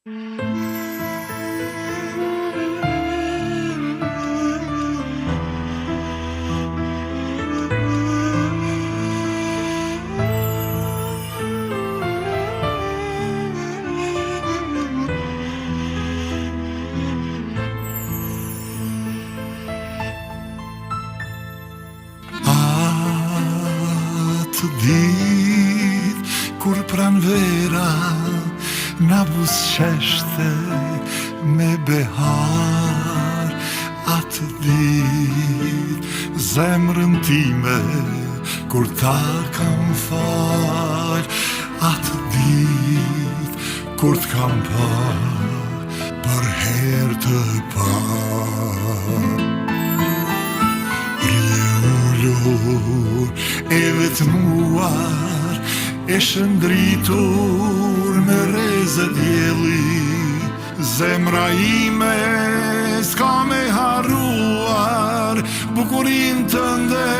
Atë dit kur pranvera na buzëqeshte me behar, atë dit zemrën time kur ta kam fal, atë dit kur t'kam për herë të par. E vetmuar, e shëndritur me reze djeli, zemra ime s'ka me harruar bukurin tënde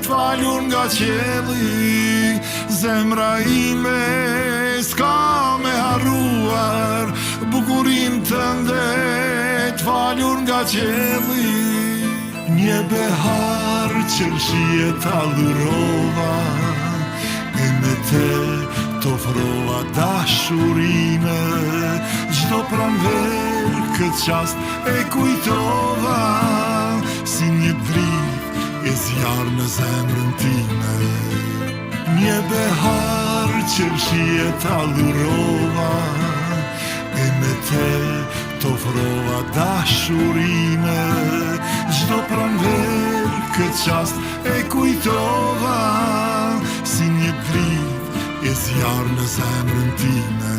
t'falur nga qeli. Zemra ime s'ka me harruar bukurin tënde t'falur nga qeli. Një behar qërshie t'allurova, e me te t'ofrova dashurime, gjdo pranver këtë qast e kujtova, si një drit e zjarë në zemrën time. Një behar qërshie t'allurova, e me te t'ofrova dashurime, gjdo pranver këtë qast e kujtova, si një drit e zjarë në zemrën time.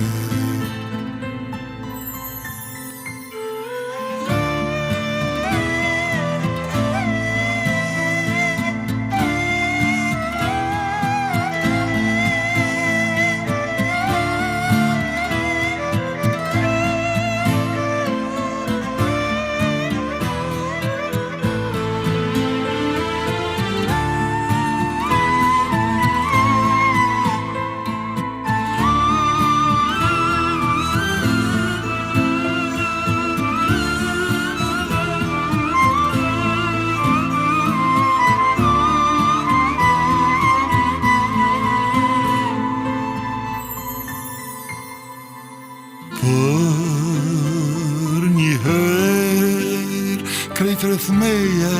Për një herë krejt rreth meje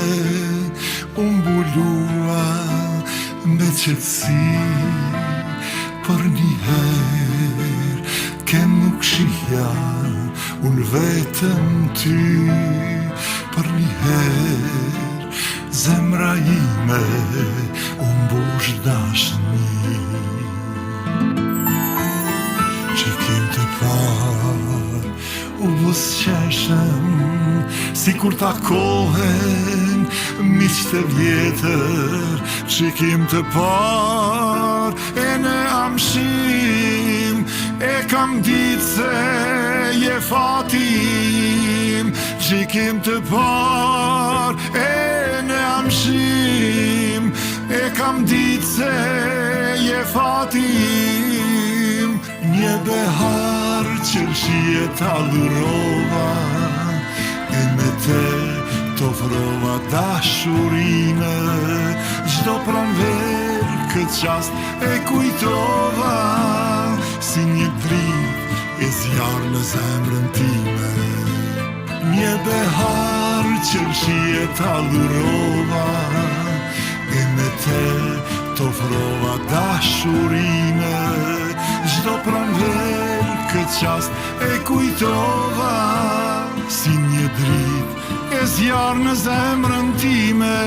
u mbulua me qetësi. Për një herë kem nuk shihja unë vetëm ty. Për një herë zemra ime u mbush dashni. Që kem të par u buzëqeshëm, si kur takohen miqtë e vjetër. Që kem të par e në amshim, e kam ditë se je fatim. Që kem të par e në amshim, e kam ditë se je fatim. Një behar qërshie t'allurova, e me te t'ofrova dashurime, gjdo pranver këtë qast e kujtova, si një drit e zjarë në zemrën time. Një behar qërshie t'allurova, e me te t'ofrova dashurime, gjdo pranver këtë qast e kujtova, si një drit e zjarë në zemrën time.